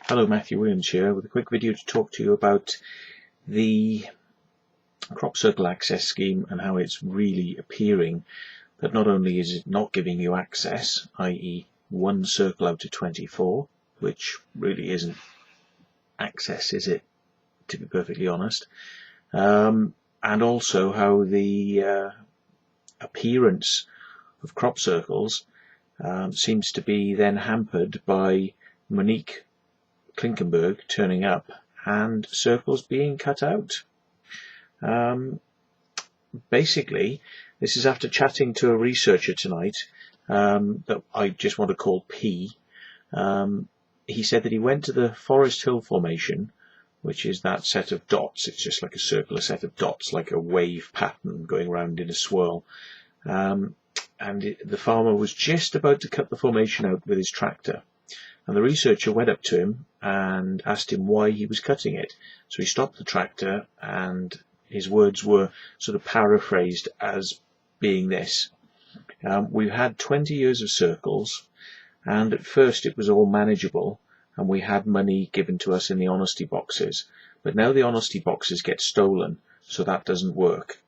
Hello, Matthew Williams here with a quick video to talk to you about the crop circle access scheme and how it's really appearing that not only is it not giving you access, i.e. one circle out of 24, which really isn't access, is it, to be perfectly honest, and also how the appearance of crop circles seems to be then hampered by Monique Klinkenbergh turning up and circles being cut out. Basically, this is after chatting to a researcher tonight that I just want to call P. He said that he went to the Forest Hill formation, which is that set of dots. It's just like a circular set of dots, like a wave pattern going around in a swirl. The farmer was just about to cut the formation out with his tractor. And the researcher went up to him and asked him why he was cutting it. So he stopped the tractor, and his words were sort of paraphrased as being this. We've had 20 years of circles, and at first it was all manageable, and we had money given to us in the honesty boxes. But now the honesty boxes get stolen, so that doesn't work.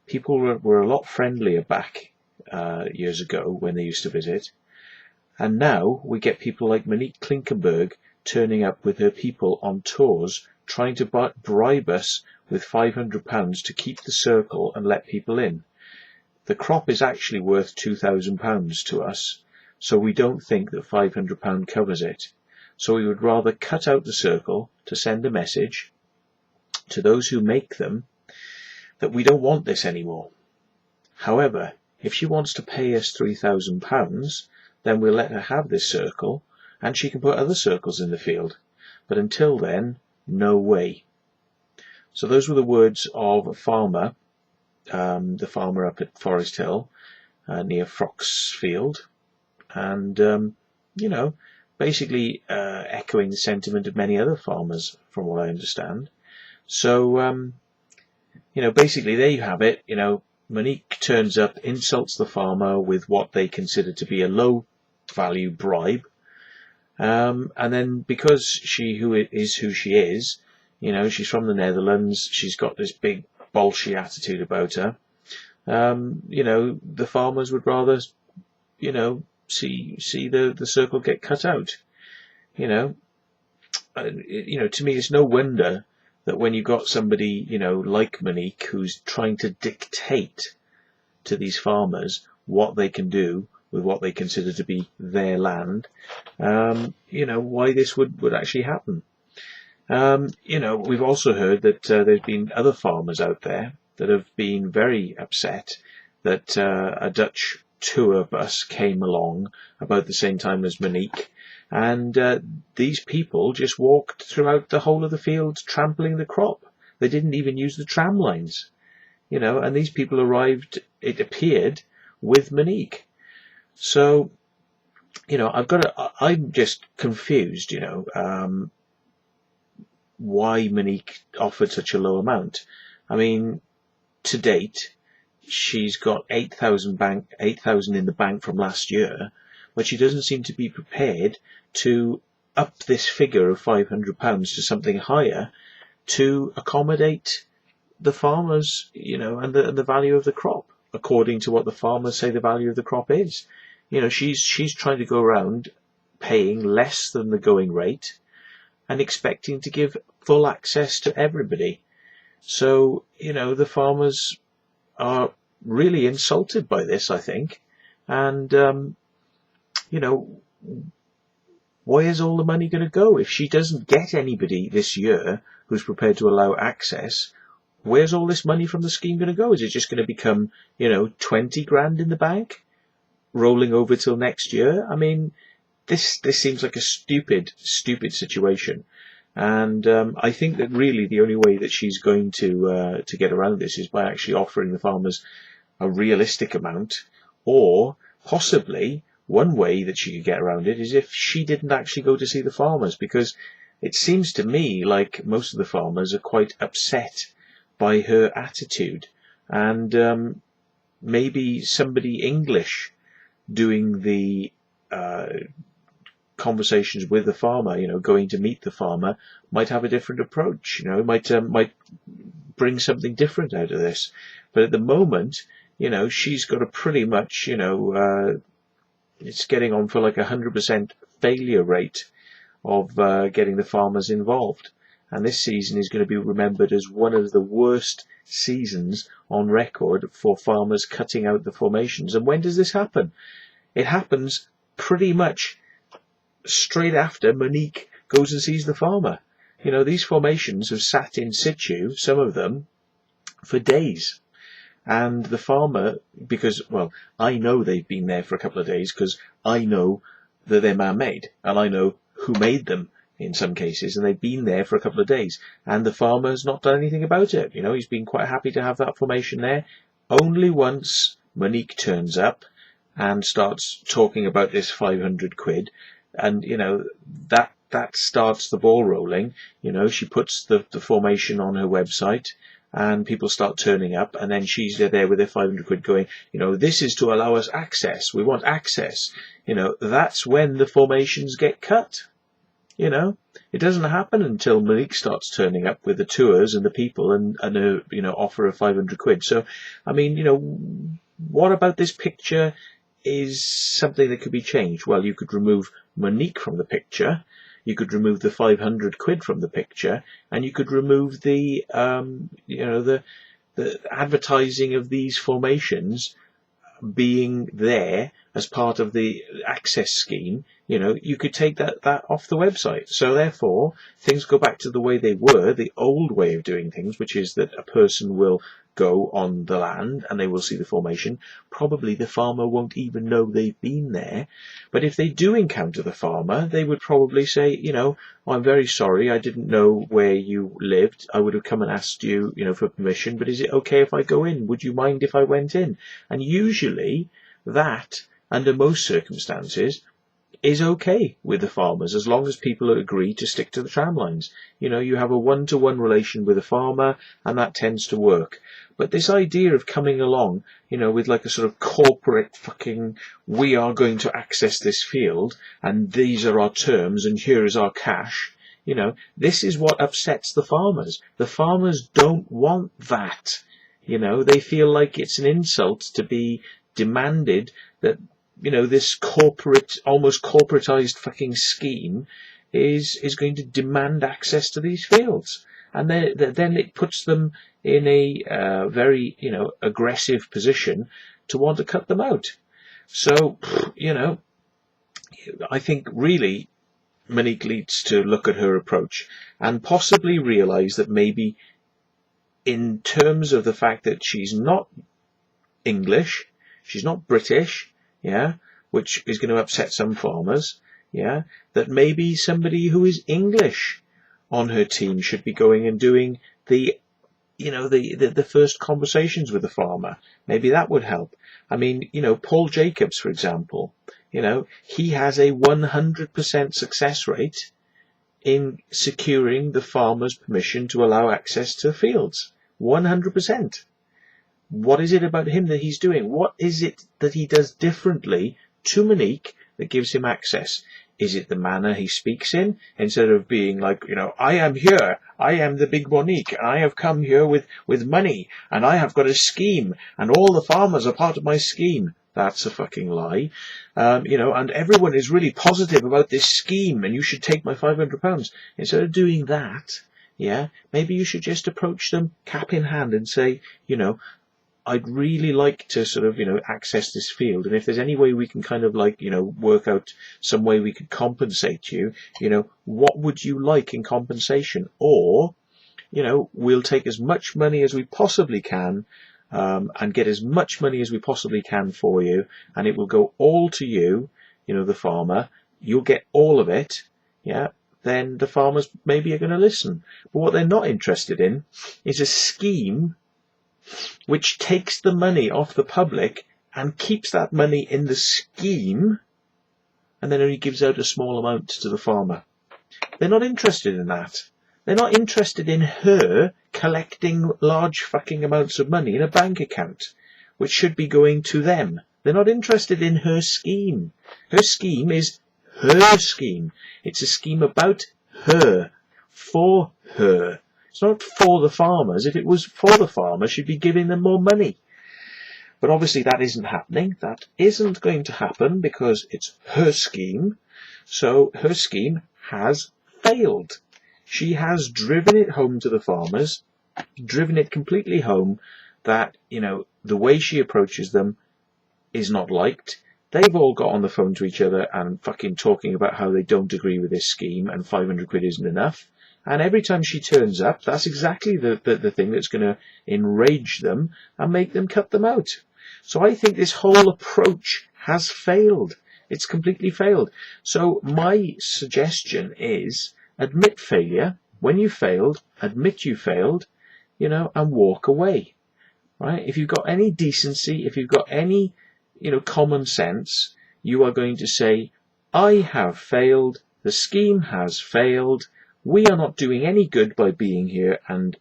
People were a lot friendlier back years ago when they used to visit. And now we get people like Monique Klinkenbergh turning up with her people on tours, trying to bribe us with £500 to keep the circle and let people in. The crop is actually worth £2,000 to us, so we don't think that £500 covers it. So we would rather cut out the circle to send a message to those who make them that we don't want this anymore. However, if she wants to pay us £3,000, then we'll let her have this circle, and she can put other circles in the field. But until then, no way. So those were the words of a farmer, the farmer up at Forest Hill, near Froxfield, and basically echoing the sentiment of many other farmers, from what I understand. So, basically there you have it. Monique turns up, insults the farmer with what they consider to be a low value bribe, and then because who she is, she's from the Netherlands, she's got this big bolshy attitude about her. The farmers would rather, see the circle get cut out. To me, it's no wonder that when you've got somebody, like Monique, who's trying to dictate to these farmers what they can do with what they consider to be their land, why this would actually happen. We've also heard that there's been other farmers out there that have been very upset that a Dutch tour bus came along about the same time as Monique, and these people just walked throughout the whole of the field trampling the crop. They didn't even use the tram lines, and these people arrived, it appeared, with Monique. So, I'm just confused, why Monique offered such a low amount. I mean, to date, she's got 8,000 in the bank from last year, but she doesn't seem to be prepared to up this figure of £500 to something higher to accommodate the farmers, and the value of the crop, according to what the farmers say the value of the crop is. She's trying to go around paying less than the going rate and expecting to give full access to everybody. So, the farmers are really insulted by this, I think. And, where is all the money going to go? If she doesn't get anybody this year who's prepared to allow access, where's all this money from the scheme going to go? Is it just going to become, 20 grand in the bank, rolling over till next year? I mean, this seems like a stupid situation. And I think that really the only way that she's going to get around this is by actually offering the farmers a realistic amount, or possibly one way that she could get around it is if she didn't actually go to see the farmers, because it seems to me like most of the farmers are quite upset by her attitude, and maybe somebody English doing the conversations with the farmer, going to meet the farmer, might have a different approach. Might bring something different out of this. But at the moment, she's got a pretty much, it's getting on for like 100% failure rate of getting the farmers involved. And this season is going to be remembered as one of the worst seasons on record for farmers cutting out the formations. And when does this happen? It happens pretty much straight after Monique goes and sees the farmer. These formations have sat in situ, some of them, for days. And the farmer, because, well, I know they've been there for a couple of days because I know that they're man-made and I know who made them in some cases, and they've been there for a couple of days. And the farmer has not done anything about it. He's been quite happy to have that formation there. Only once Monique turns up and starts talking about this 500 quid, and, that starts the ball rolling. She puts the formation on her website, and people start turning up, and then she's there with her 500 quid going, this is to allow us access. We want access. That's when the formations get cut. It doesn't happen until Monique starts turning up with the tours and the people and offer her 500 quid. So, I mean, what about this picture is something that could be changed? Well, you could remove Monique from the picture. You could remove the 500 quid from the picture, and you could remove the advertising of these formations being there as part of the access scheme. You could take that off the website. So therefore, things go back to the way they were, the old way of doing things, which is that a person will go on the land and they will see the formation. Probably the farmer won't even know they've been there. But if they do encounter the farmer, they would probably say, I'm very sorry, I didn't know where you lived. I would have come and asked you, for permission, but is it okay if I go in? Would you mind if I went in? And usually that, under most circumstances, is okay with the farmers, as long as people agree to stick to the tram lines. You have a one-to-one relation with a farmer, and that tends to work. But this idea of coming along, with like a sort of corporate fucking, we are going to access this field, and these are our terms, and here is our cash, this is what upsets the farmers. The farmers don't want that. They feel like it's an insult to be demanded that, this corporate, almost corporatized fucking scheme is going to demand access to these fields. And then it puts them in a very, aggressive position to want to cut them out. So, I think really Monique needs to look at her approach and possibly realise that maybe in terms of the fact that she's not English, she's not British, which is going to upset some farmers, that maybe somebody who is English on her team should be going and doing the first conversations with the farmer. Maybe that would help. I mean, Paul Jacobs, for example, he has a 100% success rate in securing the farmer's permission to allow access to fields. 100%. What is it about him that he's doing? What is it that he does differently to Monique that gives him access? Is it the manner he speaks in? Instead of being like, I am here, I am the big Monique, and I have come here with money, and I have got a scheme, and all the farmers are part of my scheme. That's a fucking lie. And everyone is really positive about this scheme, and you should take my £500. Instead of doing that, maybe you should just approach them cap in hand and say, I'd really like to sort of, access this field. And if there's any way we can kind of like, work out some way we could compensate you, what would you like in compensation? Or, we'll take as much money as we possibly can, and get as much money as we possibly can for you. And it will go all to you, the farmer. You'll get all of it. Then the farmers maybe are going to listen. But what they're not interested in is a scheme which takes the money off the public and keeps that money in the scheme, and then only gives out a small amount to the farmer. They're not interested in that. They're not interested in her collecting large fucking amounts of money in a bank account, which should be going to them. They're not interested in her scheme. Her scheme is her scheme. It's a scheme about her, for her. It's not for the farmers. If it was for the farmers, she'd be giving them more money. But obviously that isn't happening. That isn't going to happen because it's her scheme. So her scheme has failed. She has driven it home to the farmers, driven it completely home that, you know, the way she approaches them is not liked. They've all got on the phone to each other and fucking talking about how they don't agree with this scheme and 500 quid isn't enough. And every time she turns up, that's exactly the thing that's going to enrage them and make them cut them out. So I think this whole approach has failed. It's completely failed. So my suggestion is admit failure. When you failed, admit you failed, you know, and walk away. Right? If you've got any decency, if you've got any, you know, common sense, you are going to say, I have failed. The scheme has failed. We are not doing any good by being here and,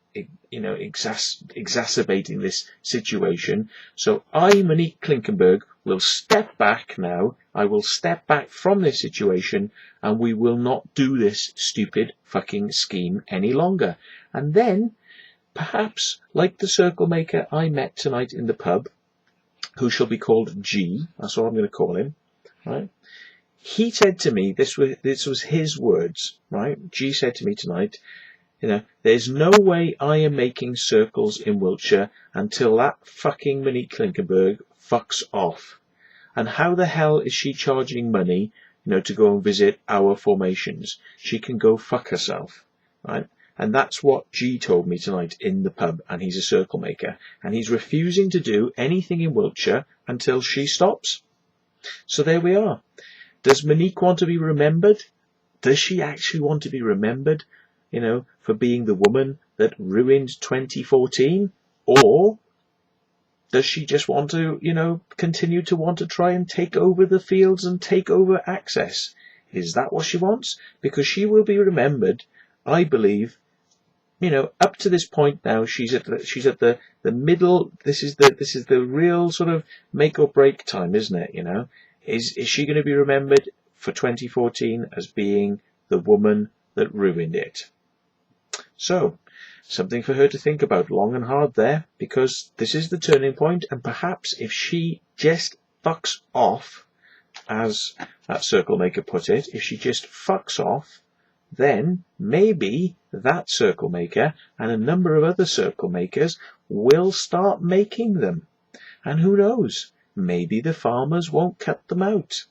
you know, exacerbating this situation. So I, Monique Klinkenbergh, will step back now. I will step back from this situation and we will not do this stupid fucking scheme any longer. And then, perhaps, like the circle maker I met tonight in the pub, who shall be called G, that's what I'm going to call him, right? He said to me, this was his words, right? G said to me tonight, you know, there's no way I am making circles in Wiltshire until that fucking Monique Klinkenbergh fucks off. And how the hell is she charging money, you know, to go and visit our formations? She can go fuck herself, right? And that's what G told me tonight in the pub, and he's a circle maker. And he's refusing to do anything in Wiltshire until she stops. So there we are. Does Monique want to be remembered? Does she actually want to be remembered, you know, for being the woman that ruined 2014? Or does she just want to, you know, continue to want to try and take over the fields and take over access? Is that what she wants? Because she will be remembered, I believe, you know, up to this point now, she's at the middle. This is the real sort of make or break time, isn't it? You know, is she going to be remembered for 2014 as being the woman that ruined it? So, something for her to think about long and hard there, because this is the turning point, and perhaps if she just fucks off, as that circle maker put it, if she just fucks off, then maybe that circle maker and a number of other circle makers will start making them. And who knows, maybe the farmers won't cut them out.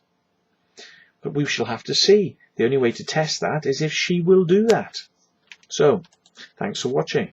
But we shall have to see. The only way to test that is if she will do that. So, thanks for watching.